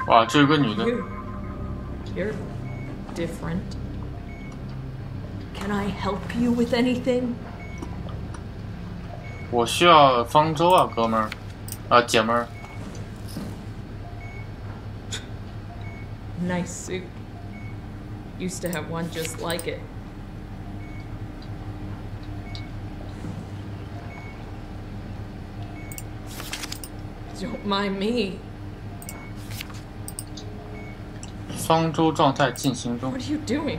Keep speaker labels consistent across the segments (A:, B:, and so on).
A: 哇，这有个女的。
B: You're different. Can I help you with anything?
A: 我需要方舟啊，哥们儿，啊，姐们儿。
B: Nice suit. Used to have one just like it. Don't mind me.
A: 方舟状态进行中。
B: What are you doing?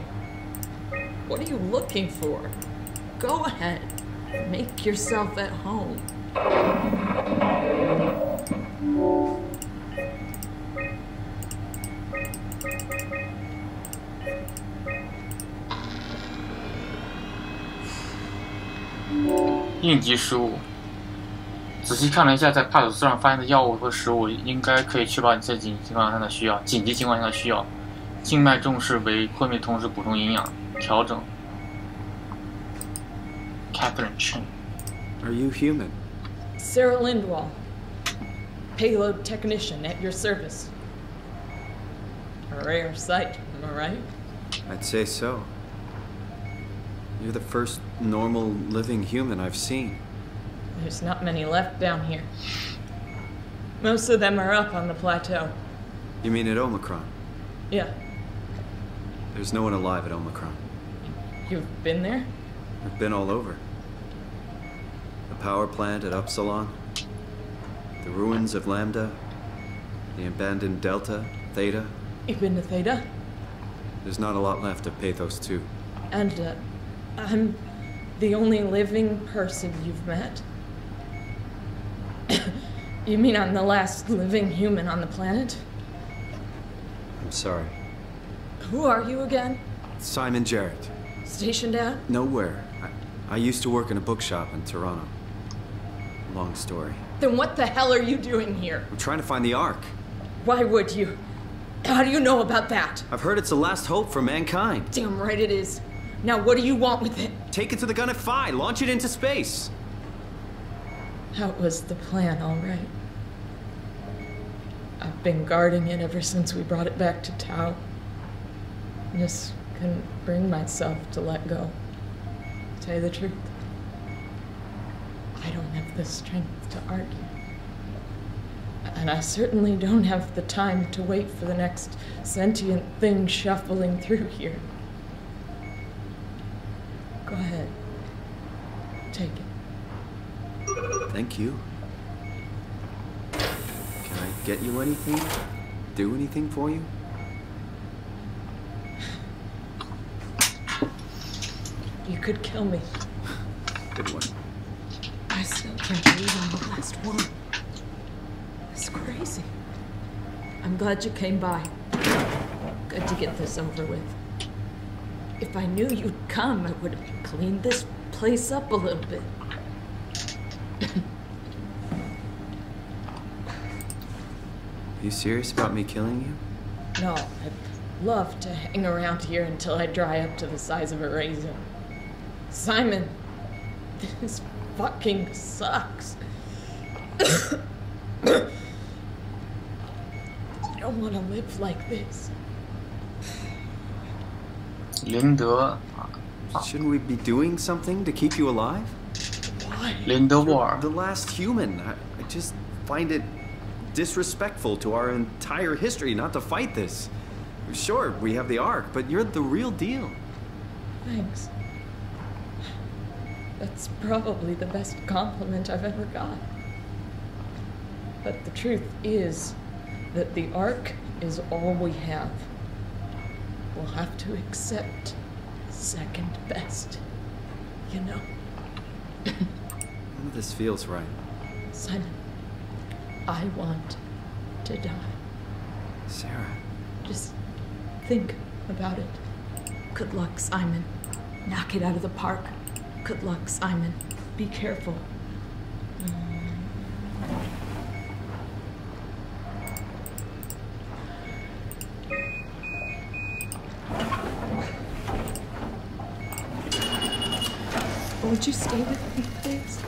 B: What are you looking for? Go ahead. Make yourself at home. 应急失误。仔细看了一下，在帕妥斯上发现的药物和食物，应该可以确保你在紧急情况下的需要。紧急情况下的需要，静脉重视为昏迷同时补充营养，调整。Catherine Chen.
C: Are you human?
B: Sarah Lindwall, payload technician at your service. A rare sight, am I right?
C: I'd say so. You're the first normal living human I've seen.
B: There's not many left down here. Most of them are up on the plateau.
C: You mean at Omicron?
B: Yeah.
C: There's no one alive at Omicron.
B: You've been there?
C: I've been all over. The power plant at Upsilon, the ruins of Lambda, the abandoned Delta, Theta.
B: You've been to Theta?
C: There's not a lot left of PATHOS-II.
B: And, I'm the only living person you've met? You mean I'm the last living human on the planet?
C: I'm sorry.
B: Who are you again?
C: Simon Jarrett.
B: Stationed out?
C: Nowhere. I used to work in a bookshop in Toronto. Long story.
B: Then what the hell are you doing here?
C: I'm trying to find the Ark.
B: Why would you? How do you know about that?
C: I've heard it's the last hope for mankind.
B: Damn right it is. Now what do you want with it?
C: Take it to the Gun at Phi. Launch it into space.
B: That was the plan, all right. I've been guarding it ever since we brought it back to Tau. Just couldn't bring myself to let go. To tell you the truth, I don't have the strength to argue. And I certainly don't have the time to wait for the next sentient thing shuffling through here. Go ahead. Take it.
C: Thank you. Can I get you anything? Do anything for you?
B: You could kill me.
C: Good one.
B: I still can't believe I'm the last one. It's crazy. I'm glad you came by. Good to get this over with. If I knew you'd come, I would have cleaned this place up a little bit.
C: Are you serious about me killing you?
B: No, I'd love to hang around here until I dry up to the size of a raisin. Simon, this fucking sucks. I don't want to live like this.
A: 林德
C: Shouldn't we be doing something to keep you alive?
B: Why?
A: 林德沃尔
C: The last human. I just find it disrespectful to our entire history not to fight this. Sure, we have the Ark, but you're the real deal.
B: Thanks. That's probably the best compliment I've ever got. But the truth is that the Ark is all we have. We'll have to accept second best, you know?
C: None of this feels right.
B: Simon, I want to die.
C: Sarah.
B: Just think about it. Good luck, Simon. Knock it out of the park. Good luck, Simon. Be careful. Would you stay with me, please?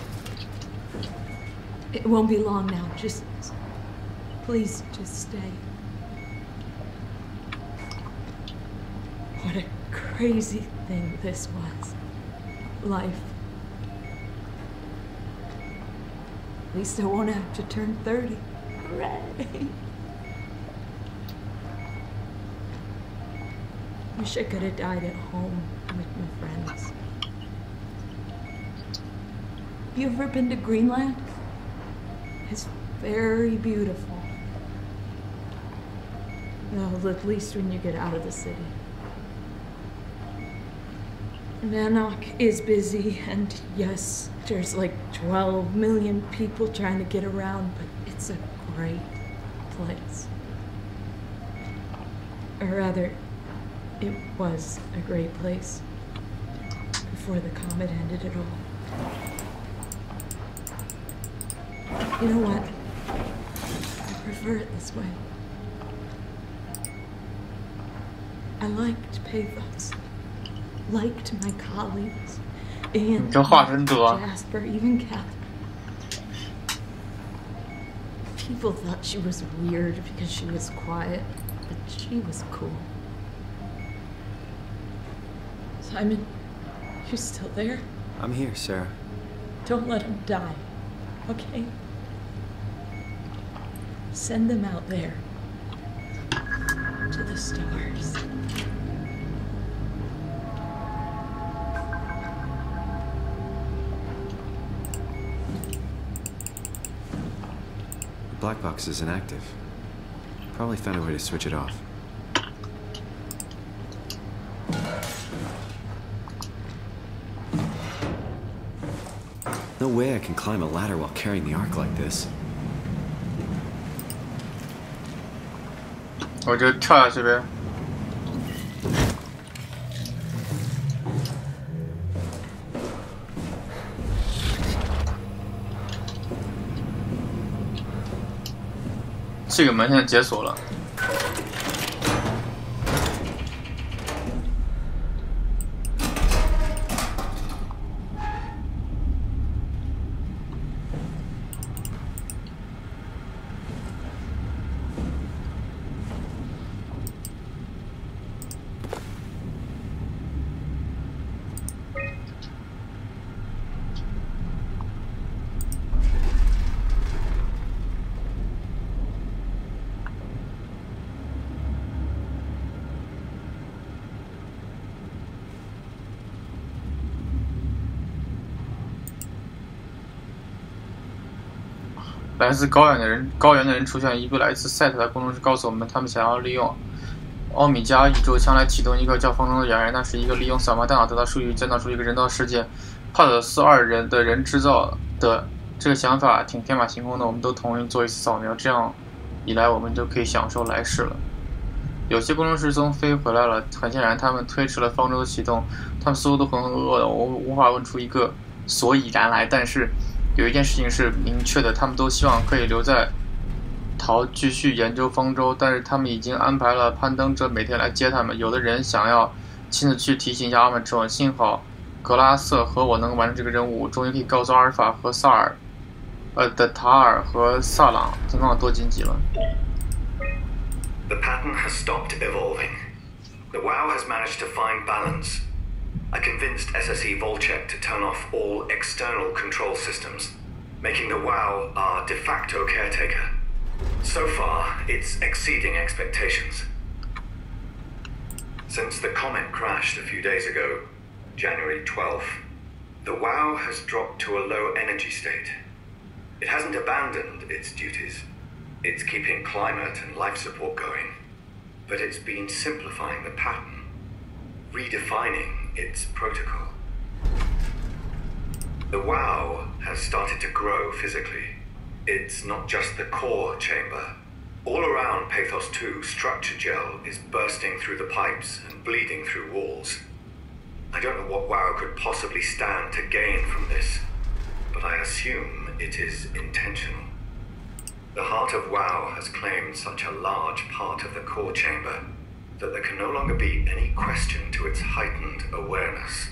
B: It won't be long now. Please, just stay. What a crazy thing this was. Life. At least I won't have to turn 30. Hooray! Wish I could have died at home with my friends. You ever been to Greenland? It's very beautiful. Well, at least when you get out of the city. Nanook is busy, and yes, there's like 12 million people trying to get around, but it's a great place. Or rather, it was a great place before the comet ended it all. You know what? I prefer it this way. I liked Pathos, liked my colleagues, and Jasper, even Catherine. People thought she was weird because she was quiet, but she was cool. Simon, you still there?
C: I'm here, Sarah.
B: Don't let him die, okay? Send them out there to the stars.
C: The black box is inactive. Probably found a way to switch it off. No way I can climb a ladder while carrying the ark like this.
A: 我就跳下去呗。这个门现在解锁了。来自高原的人出现，一个来自赛特的工程师告诉我们，他们想要利用欧米伽宇宙枪来启动一个较方舟的原人，那是一个利用扫描大脑得到数据建造出一个人造世界。PATHOS-II的人制造的这个想法挺天马行空的，我们都同意做一次扫描，这样一来我们就可以享受来世了。有些工程师从飞回来了，很显然他们推迟了方舟的启动，他们似乎都浑浑噩噩的，我无法问出一个所以然来，但是有一件事情是明确的，他们都希望可以留在逃继续研究方舟，但是他们已经安排了攀登者每天来接他们。有的人想要亲自去提醒一下阿曼之王，幸好格拉瑟和我能完成这个任务，终于可以告诉阿尔法和萨尔，的塔尔和萨朗情况多紧急了。
D: The pattern has stopped evolving. The WoW has managed to find balance. I convinced SSE Volchek to turn off all external control systems, making the WoW our de facto caretaker. So far, it's exceeding expectations. Since the comet crashed a few days ago, January 12th, the WoW has dropped to a low energy state. It hasn't abandoned its duties. It's keeping climate and life support going, but it's been simplifying the pattern, redefining its protocol. The WoW has started to grow physically. It's not just the core chamber. All around Pathos-II, structure gel is bursting through the pipes and bleeding through walls. I don't know what WoW could possibly stand to gain from this, but I assume it is intentional. The heart of WoW has claimed such a large part of the core chamber that there can no longer be any question to its heightened awareness.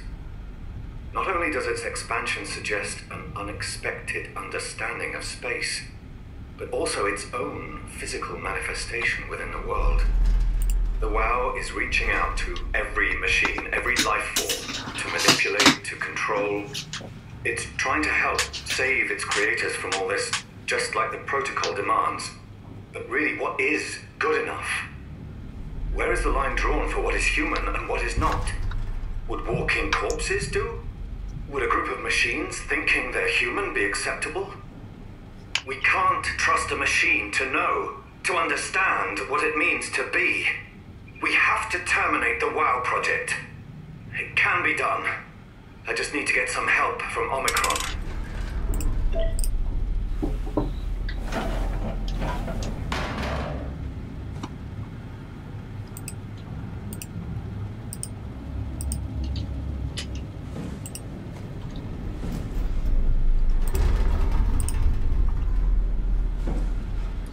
D: Not only does its expansion suggest an unexpected understanding of space, but also its own physical manifestation within the world. The WoW is reaching out to every machine, every life form, to manipulate, to control. It's trying to help save its creators from all this, just like the protocol demands. But really, what is good enough? Where is the line drawn for what is human and what is not? Would walking corpses do? Would a group of machines thinking they're human be acceptable? We can't trust a machine to know, to understand what it means to be. We have to terminate the WoW project. It can be done. I just need to get some help from Omicron.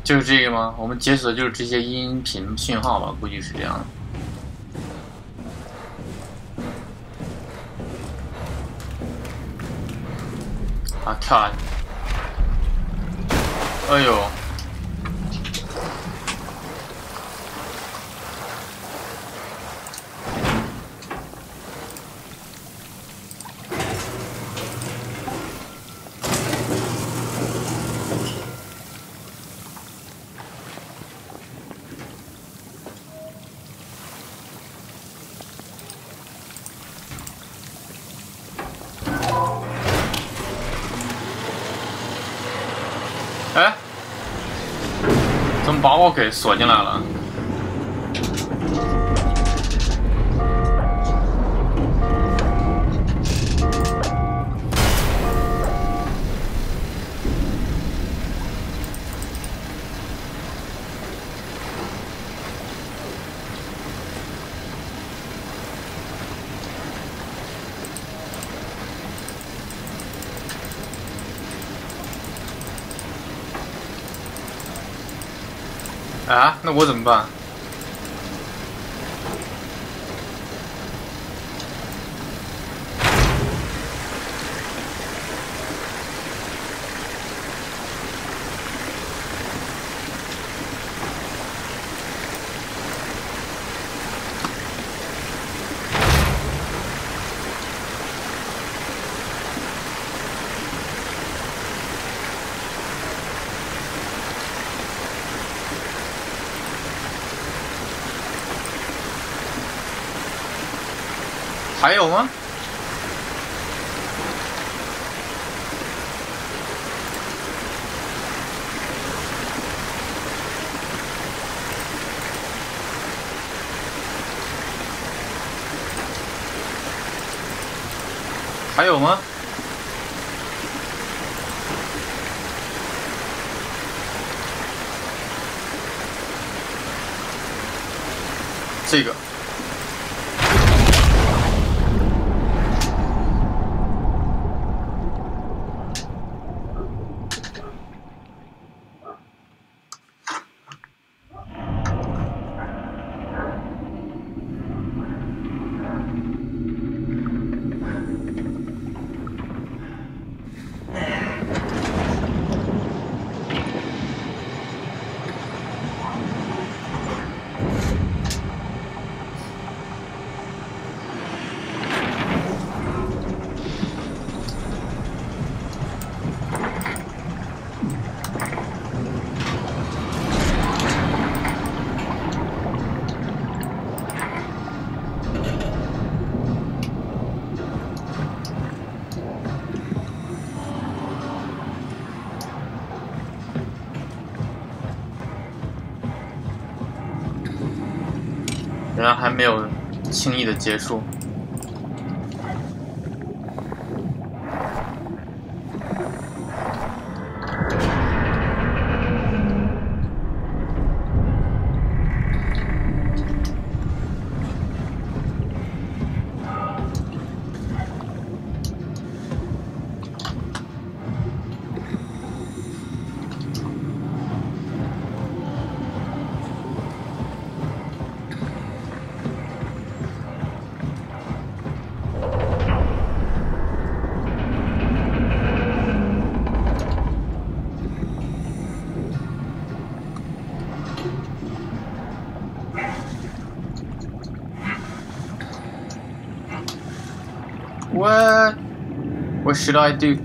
A: 就是这个吗？我们解锁的就是这些音频讯号吧，估计是这样的。啊，跳下去！哎呦！哎，怎么把我给锁进来了？啊，那我怎么办？还有吗？还有吗？这个。仍然还没有轻易的结束。What should I do?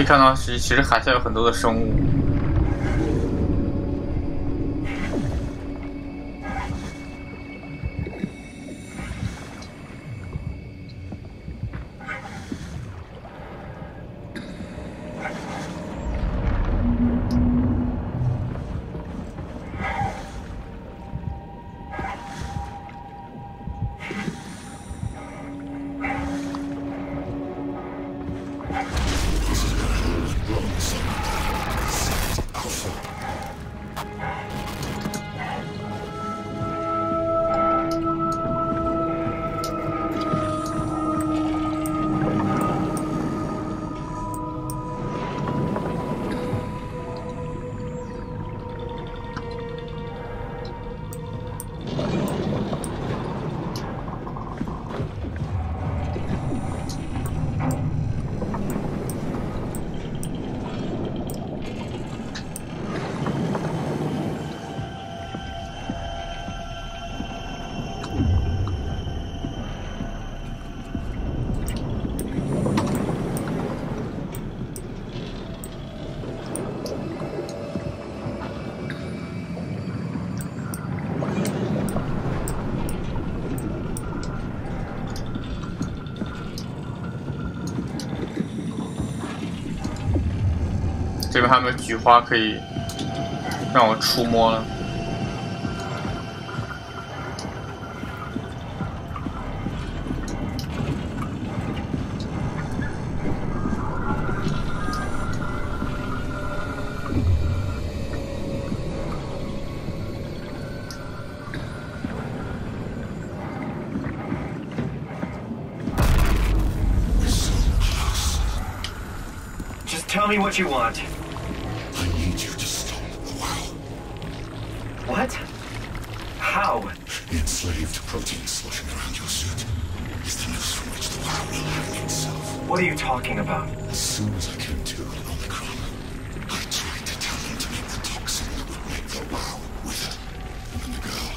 A: 可以看到，其实海下有很多的生物。这边还有没有菊花可以让我触摸了？
E: Tell me what you want.
F: I need you to stop the WoW.
E: What? How?
F: The enslaved protein sloshing around your suit is the noose from which the WoW will hang itself.
E: What are you talking about?
F: As soon as I came to Omicron, I tried to tell them to make the toxin that would make the WoW wither. And then the girl,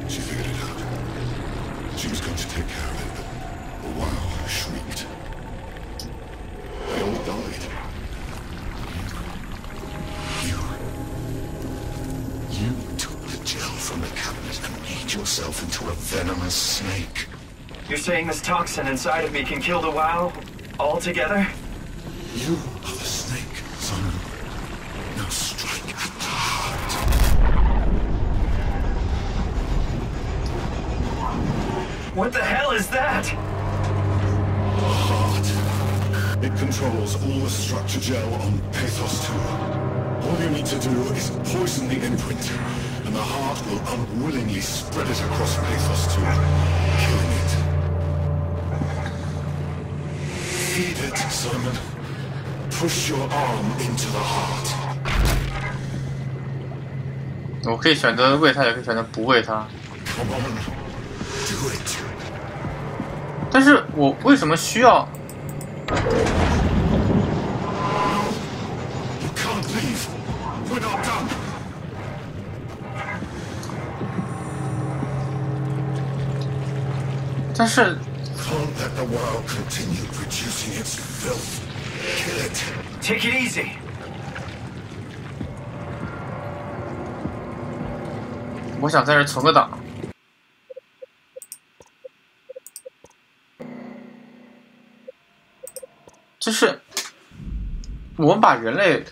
F: she figured it out. She was going to take care of it, but the WoW shrieked. They all died. You took the gel from the cabinet and made yourself into a venomous snake.
E: You're saying this toxin inside of me can kill the WoW altogether?
F: You are the snake, son. Now strike at the heart.
E: What the hell is that?
F: The heart. It controls all the structure gel on PATHOS-II. All you need to do is poison the imprint, and the heart will unwillingly spread it across PATHOS-II, killing it. Feed it, Simon. Push your arm into the heart.
A: 我可以选择喂它，也可以选择不喂它。
F: Come on, do it.
A: 但是我为什么需要？
F: You can't leave. We're not done.
A: 但是
F: Can't let the WoW continue producing its filth. Kill it.
E: Take it easy.
A: 我想在这存个档。就是我们把人类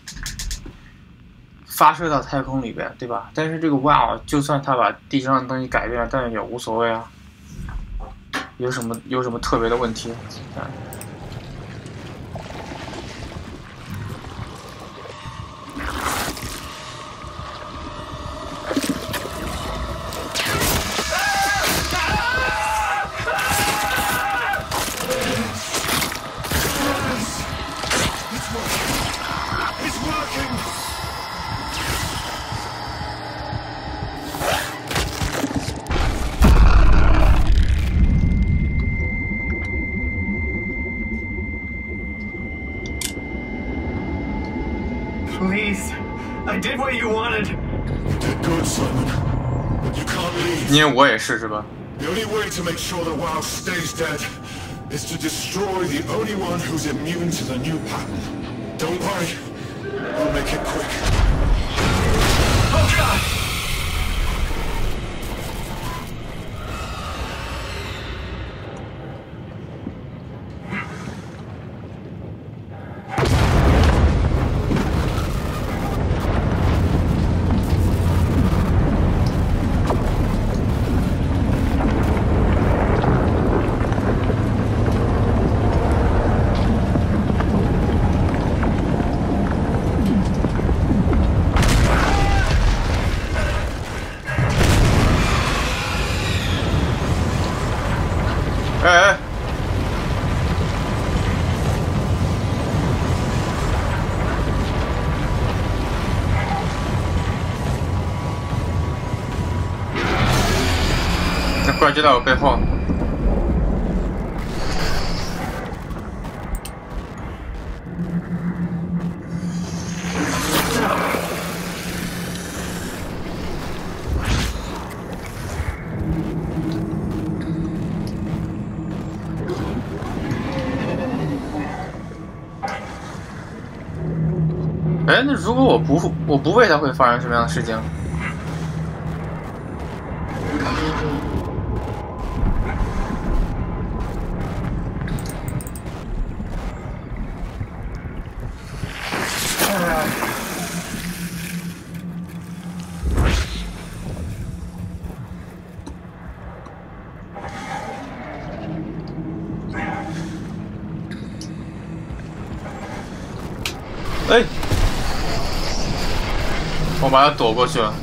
A: 发射到太空里边，对吧？但是这个 WoW 就算它把地球上的东西改变了，但是也无所谓啊。有什么特别的问题？
E: I did what you wanted.
F: You did good, Simon. You can't leave.
A: 因为我也是吧？
F: The only way to make sure the WoW stays dead is to destroy the only one who's immune to the new pattern. Don't worry. We'll make it quick.
E: Oh God!
A: 哎，那怪就在我背后。哎，那如果我不喂它，会发生什么样的事情？哎，我把它躲过去了。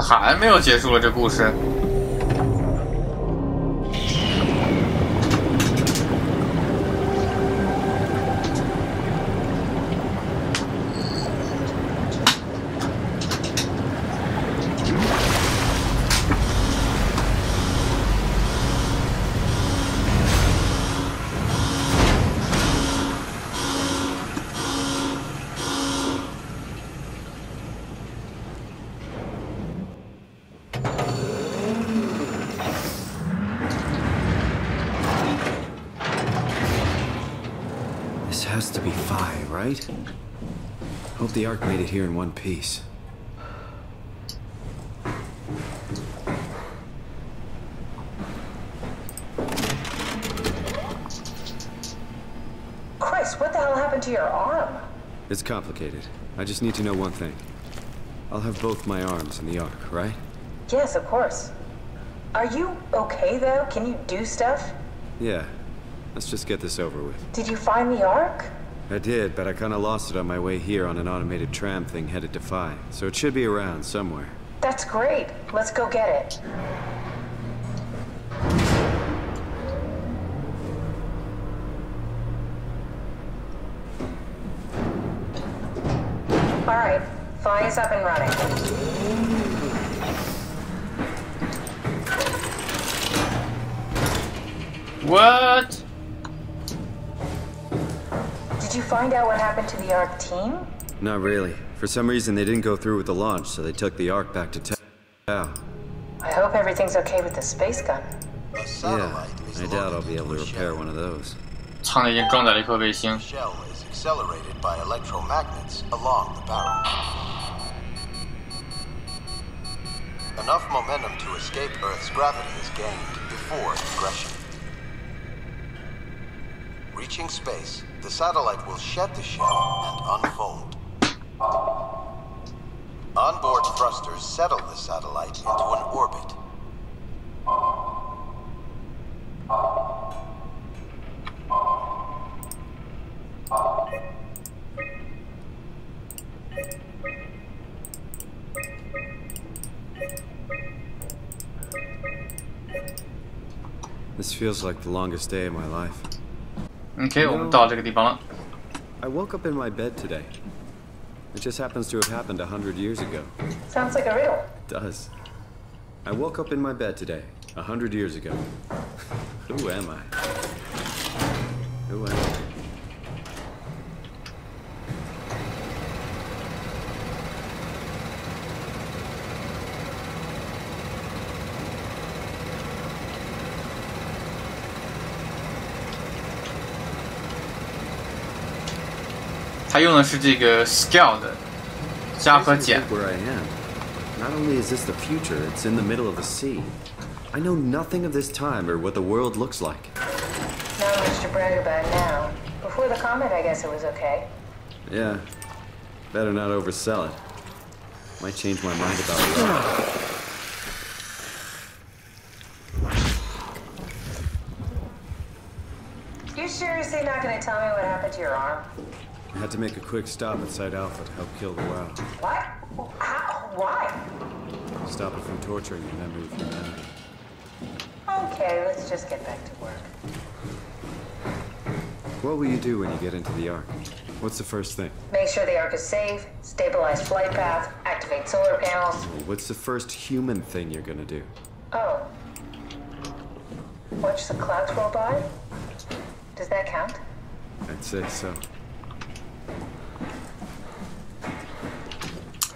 A: 还没有结束了这故事。
C: Has to be Phi, right? Hope the Ark made it here in one piece.
G: Chris, what the hell happened to your arm?
C: It's complicated. I just need to know one thing. I'll have both my arms in the Ark, right?
G: Yes, of course. Are you okay, though? Can you do stuff?
C: Yeah. Let's just get this over with.
G: Did you find the Ark?
C: I did, but I kinda lost it on my way here on an automated tram thing headed to Phi. So it should be around somewhere.
G: That's great. Let's go get it. Alright, Phi is up and running.
A: What?
G: find out what happened to the ARC team?
C: Not really. For some reason, they didn't go through with the launch, so they took the ARC back to Tau.
G: I hope everything's okay with the space gun.
C: Yeah, I doubt I'll be able to repair one of those.
A: 舱内已经装载了一颗卫星。
H: Shell is accelerated by electromagnets along the barrel. Enough momentum to escape Earth's gravity is gained before ingression. Reaching space, the satellite will shed the shell and unfold. Onboard thrusters settle the satellite into an orbit.
C: This feels like the longest day of my life.
A: OK， 我们到这个地方了。
C: I woke up in my bed today. It just happens to have happened 100 years ago.
G: Sounds like a riddle.
C: It does. I woke up in my bed today, 100 years ago. Who am I? Who am I?
A: "他用的是这个 scale 的加和减。
C: Where I am. Not only is this the future, it's in the middle of the sea. I know nothing of this time or what the world looks like.
G: Not much to brag about now. Before the comet, I guess it was okay.
C: Yeah. Better not oversell it. Might change my mind about it.
G: You seriously not gonna tell me what happened to your arm?
C: I had to make a quick stop at Site Alpha to help kill the WoW.
G: What? How? Why?
C: Stop it from torturing the memory of humanity.
G: Okay, let's just get back to work.
C: What will you do when you get into the Ark? What's the first thing?
G: Make sure the Ark is safe, stabilize flight path, activate solar panels.
C: What's the first human thing you're gonna do?
G: Oh. Watch the clouds roll by? Does that count?
C: I'd say so.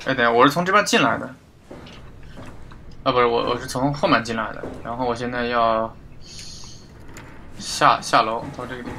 A: 哎，等下，我是从这边进来的。啊，不是，我是从后面进来的。然后我现在要下楼到这个地方。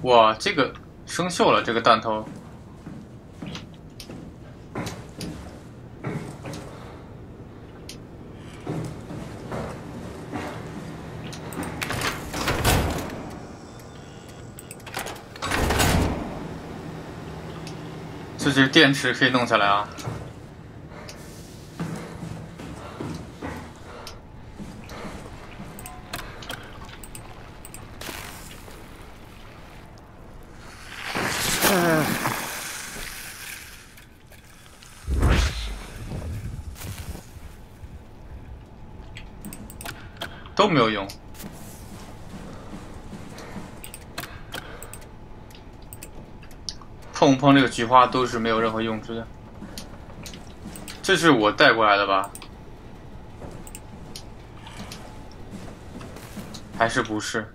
A: 哇，这个生锈了，这个弹头。这是电池可以弄下来啊。 都没有用，碰不碰这个菊花都是没有任何用处的。这是我带过来的吧？还是不是？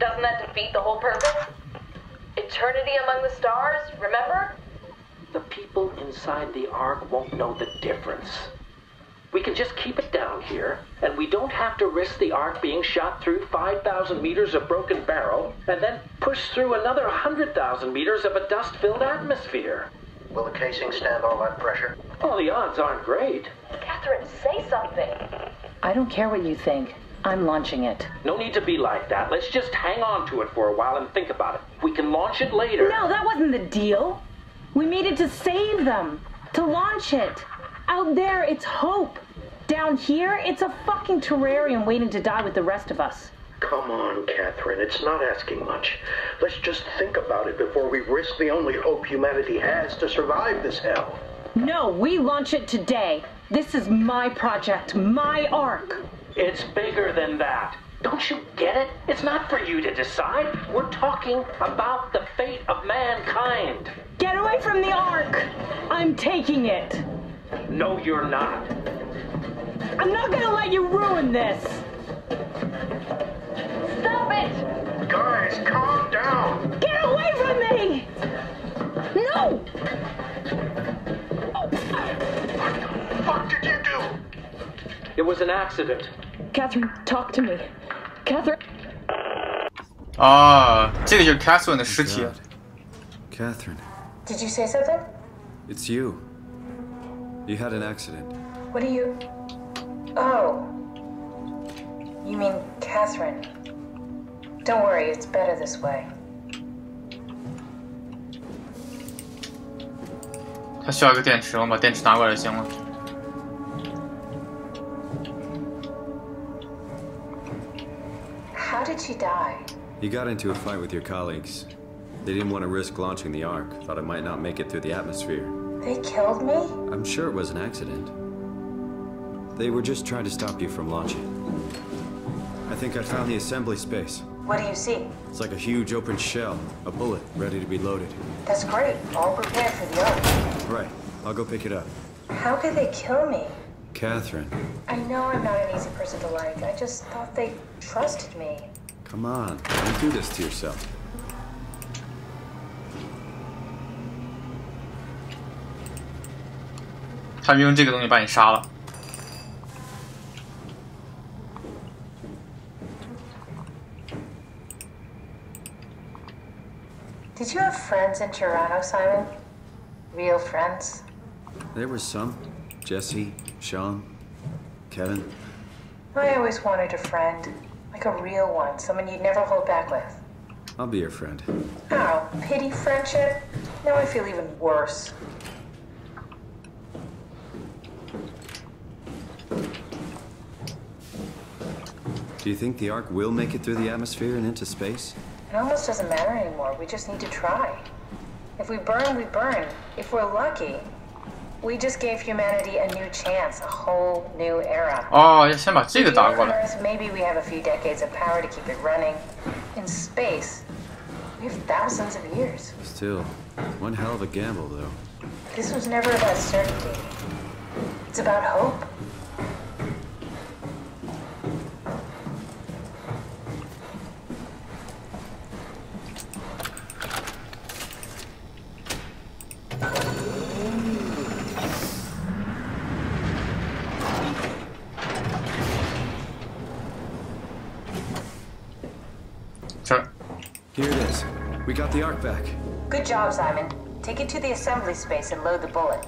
I: Doesn't that defeat the whole purpose? Eternity among the stars, remember?
J: The people inside the Ark won't know the difference. We can just keep it down here, and we don't have to risk the Ark being shot through 5,000 meters of broken barrel, and then push through another 100,000 meters of a dust-filled atmosphere.
H: Will the casing stand all that pressure?
J: Well, the odds aren't great.
I: Catherine, say something.
K: I don't care what you think.
G: I'm launching it.
J: No need to be like that. Let's just hang on to it for a while and think about it. We can launch it later.
G: No, that wasn't the deal. We made it to save them. To launch it. Out there, it's hope. Down here, it's a fucking terrarium waiting to die with the rest of us.
K: Come on, Catherine. It's not asking much. Let's just think about it before we risk the only hope humanity has to survive this hell.
G: No, we launch it today. This is my project, my ark.
J: It's bigger than that. Don't you get it? It's not for you to decide. We're talking about the fate of mankind.
G: Get away from the ark! I'm taking it.
J: No, you're not.
G: I'm not gonna let you ruin this.
I: Stop it!
K: Guys, calm down.
G: Get away from me! No!
K: What the fuck did you do?
J: It was an accident.
G: Catherine, talk to me. Catherine.
A: 啊，这个就是 Catherine 的尸体。
C: Catherine.
G: Did you say something?
C: It's you. You had an accident.
G: What do you... Oh. You mean Catherine. Don't worry, it's better this way.
A: 他需要一个电池，我把电池拿过来就行了。
G: How did she die?
C: You got into a fight with your colleagues. They didn't want to risk launching the Ark. Thought it might not make it through the atmosphere.
G: They killed me?
C: I'm sure it was an accident. They were just trying to stop you from launching. I think I found the assembly space.
G: What do you see?
C: It's like a huge open shell, a bullet ready to be loaded.
G: That's great. All prepared for the Ark.
C: Right. I'll go pick it up.
G: How could they kill me?
C: Catherine.
G: I know I'm not an easy person to like. I just thought they trusted me.
C: Come on. Don't do this to yourself.
A: 他们用这个东西把你杀了。
G: Did you have friends in Toronto, Simon? Real friends?
C: There were some. Jesse, Sean, Kevin.
G: I always wanted a friend. Like a real one. Someone you'd never hold back with.
C: I'll be your friend.
G: Oh, pity friendship? Now I feel even worse.
C: Do you think the Ark will make it through the atmosphere and into space?
G: It almost doesn't matter anymore. We just need to try. If we burn, we burn. If we're lucky, we just gave humanity a new chance, a whole new era.
A: 哦，要先把这个打过来。
G: Maybe we have a few decades of power to keep it running. In space, we have thousands of years.
C: Still, one hell of a gamble, though.
G: This was never about certainty. It's about hope.
C: Here it is. We got the Ark back.
G: Good job, Simon. Take it to the assembly space and load the bullet.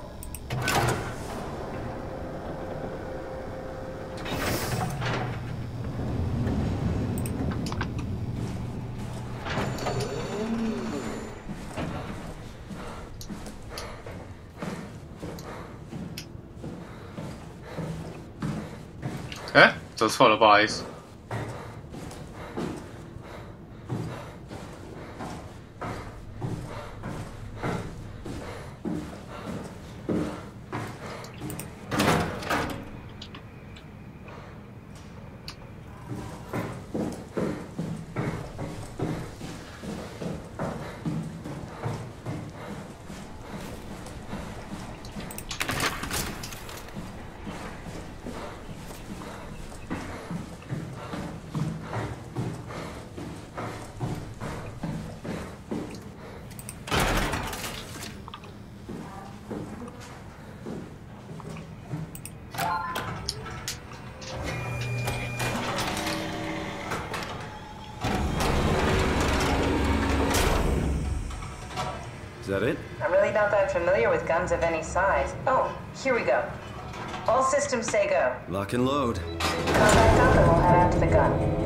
A: Eh? 走错了，不好意思。
C: Is that it?
G: I'm really not that familiar with guns of any size. Oh, here we go. All systems say go.
C: Lock and load.
G: Come back up and we'll head out to the gun.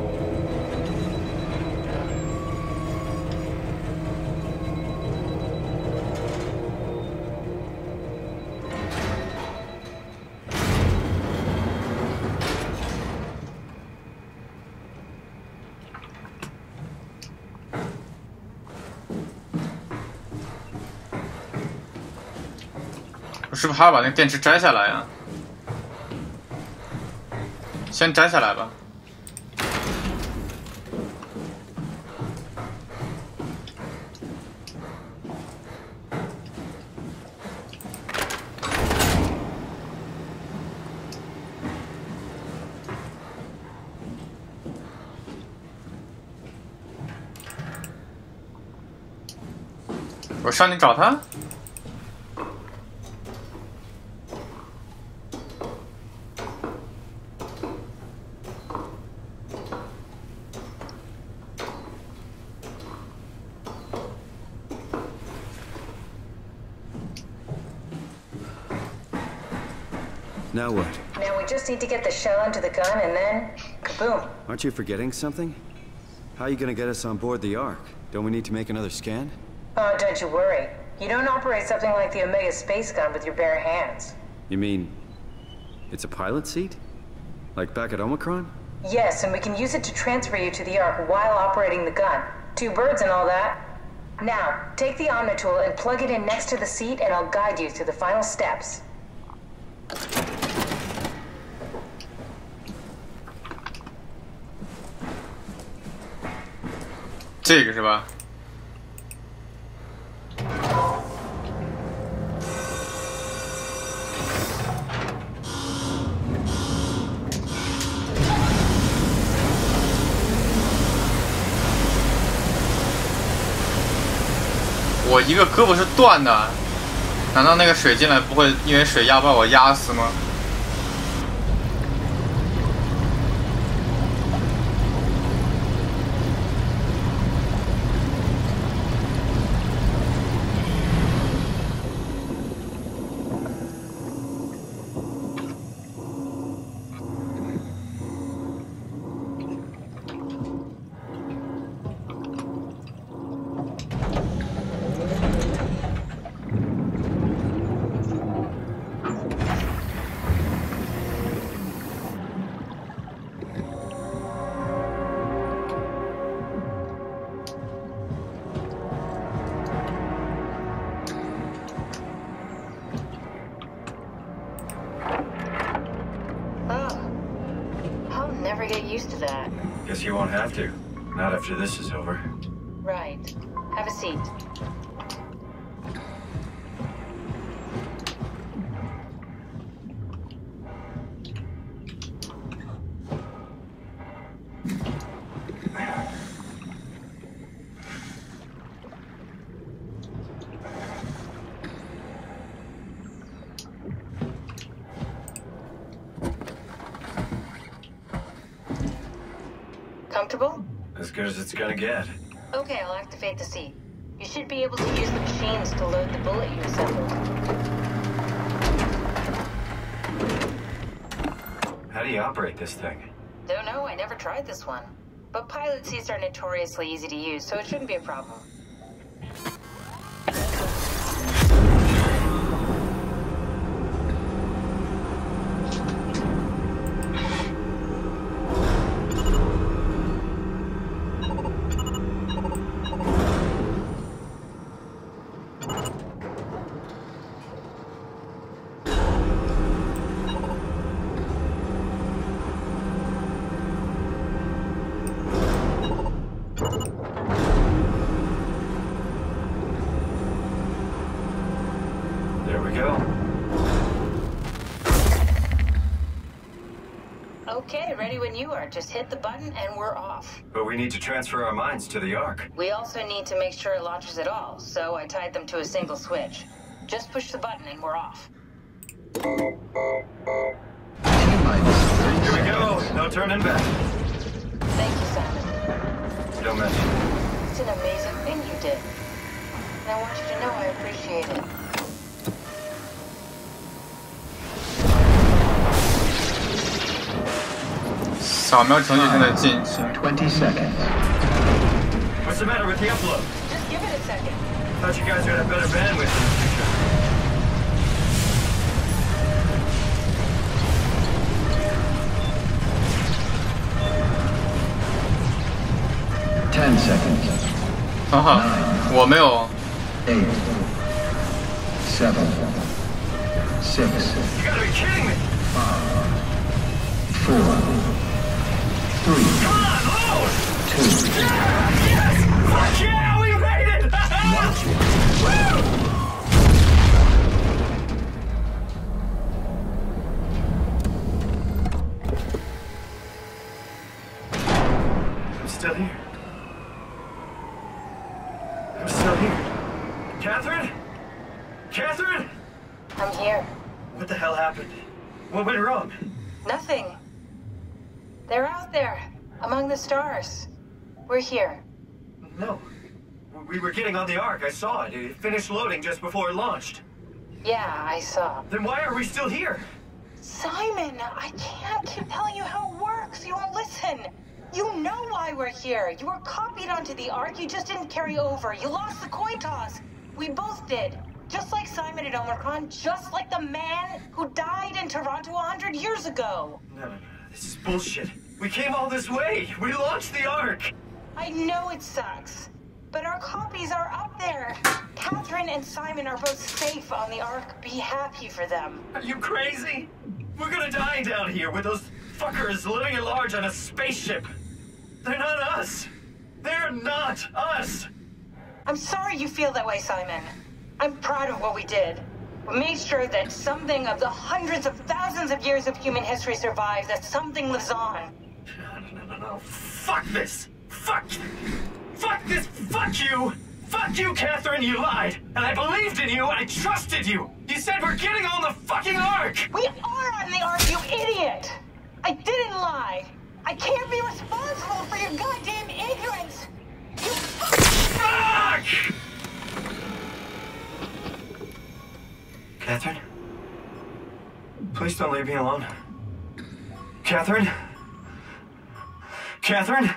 A: 我是不是还要把那个电池摘下来呀？先摘下来吧。我上去找他。
C: Now what?
G: Now we just need to get the shell into the gun and then, kaboom.
C: Aren't you forgetting something? How are you gonna get us on board the Ark? Don't we need to make another scan?
G: Oh, don't you worry. You don't operate something like the Omega space gun with your bare hands.
C: You mean it's a pilot seat? Like back at Omicron?
G: Yes, and we can use it to transfer you to the Ark while operating the gun. 2 birds and all that. Now, take the Omnitool and plug it in next to the seat and I'll guide you through the final steps.
A: 这个是吧？我一个胳膊是断的，难道那个水进来不会因为水压把我压死吗？Get
G: used to that.
E: Guess you won't have to. Not after this is over.
G: Right. Have a seat. Comfortable?
E: As good as it's gonna get.
G: Okay, I'll activate the seat. You should be able to use the machines to load the bullet you assembled.
E: How do you operate this thing?
G: Don't know, I never tried this one. But pilot seats are notoriously easy to use, so it shouldn't be a problem.
E: There we go.
G: Okay, ready when you are. Just hit the button and we're off.
E: But we need to transfer our minds to the Ark.
G: We also need to make sure it launches at all, so I tied them to a single switch. Just push the button and we're off.
E: Here we go. No turning back.
G: Thank you, Simon.
E: Don't mention it.
G: It's an amazing thing you did. And I want you to know I appreciate it.
A: 扫描程序正在进行。
E: 20 seconds. What's the matter with the upload?
I: Just give it a second.
E: Thought you guys would have better bandwidth in the future. Ten seconds.
A: 哈哈，我没有。
E: 8, 7, 6. You gotta be kidding me! 5, 4, 3. Come on, load! 2. Yes! Fuck yeah, we made it! Woo! I'm still here. I'm still here. Catherine? Catherine?
I: I'm here.
E: What the hell happened? What went wrong?
I: Nothing. They're out there, among the stars. We're here.
E: No. We were getting on the Ark. I saw it. It finished loading just before it launched.
I: Yeah, I saw.
E: Then why are we still here?
I: Simon, I can't keep telling you how it works. You won't listen. You know why we're here. You were copied onto the Ark. You just didn't carry over. You lost the coin toss. We both did. Just like Simon at Omicron, just like the man who died in Toronto 100 years ago.
E: No. This is bullshit. We came all this way. We launched the Ark.
I: I know it sucks, but our copies are up there. Catherine and Simon are both safe on the Ark. Be happy for them.
E: Are you crazy? We're gonna die down here with those fuckers living at large on a spaceship. They're not us. They're not us.
I: I'm sorry you feel that way, Simon. I'm proud of what we did. We made sure that something of the hundreds of thousands of years of human history survives, that something lives on.
E: No. Fuck this. Fuck this. Fuck you. Fuck you, Catherine. You lied. And I believed in you. I trusted you. You said we're getting on the fucking Ark.
I: We are on the Ark, you idiot. I didn't lie. I can't be responsible for your goddamn ignorance. You
E: fuck! Catherine? Please don't leave me alone. Catherine? Catherine?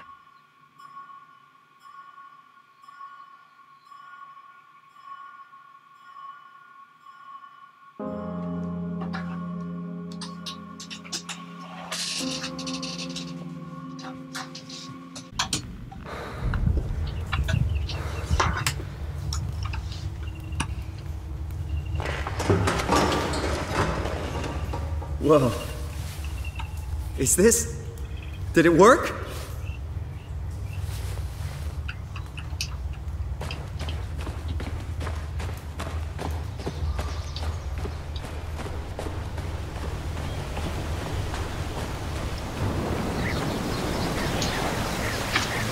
C: Whoa. Is this... Did it work?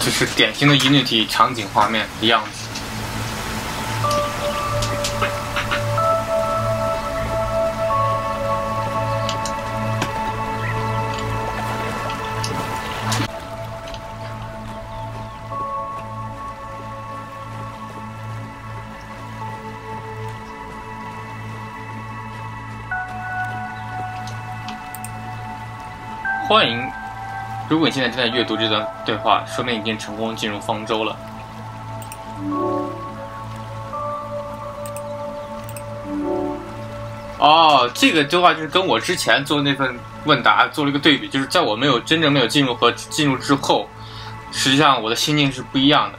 A: 这是典型的 Unity 场景画面的样子。欢迎！如果你现在正在阅读这段对话，说明已经成功进入方舟了。哦，这个对话就是跟我之前做的那份问答做了一个对比，就是在我真正没有进入和进入之后，实际上我的心境是不一样的。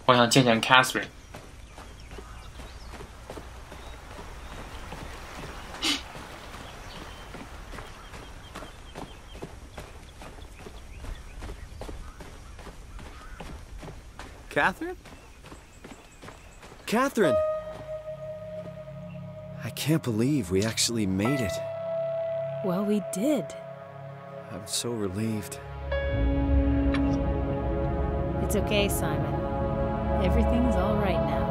A: 我想见见 Catherine。Catherine?
C: Catherine! I can't believe we actually made it.
B: Well, we did.
C: I'm so relieved.
L: It's okay, Simon. Everything's all right now.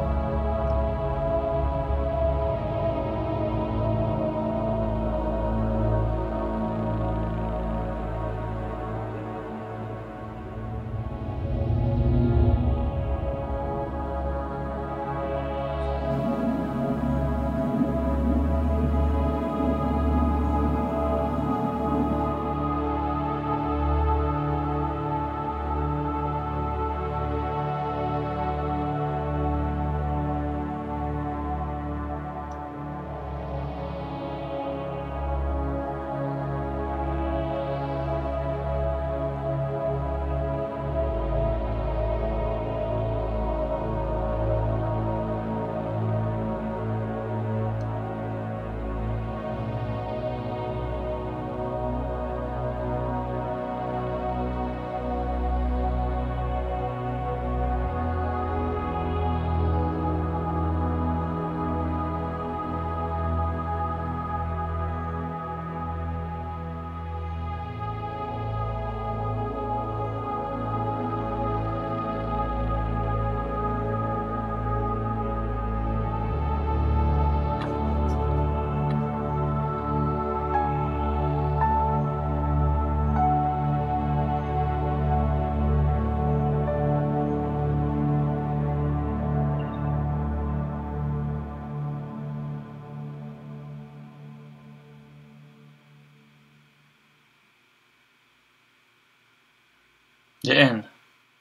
A: The end，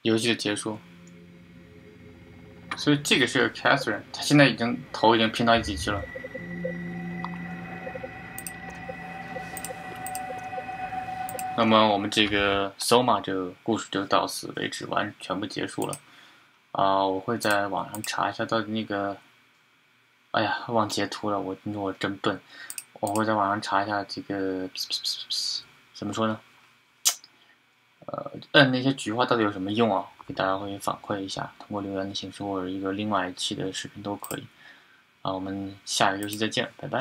A: 游戏的结束。所以这个是个 Catherine， 她现在头已经拼到一起去了。那么我们这个 Soma 这个故事就到此为止，全部结束了。我会在网上查一下到底那个，哎呀，忘截图了，我真笨。我会在网上查一下这个，怎么说呢？摁那些菊花到底有什么用啊？给大家会反馈一下，通过留言的形式或者一个另外一期的视频都可以。我们下个游戏再见，拜拜。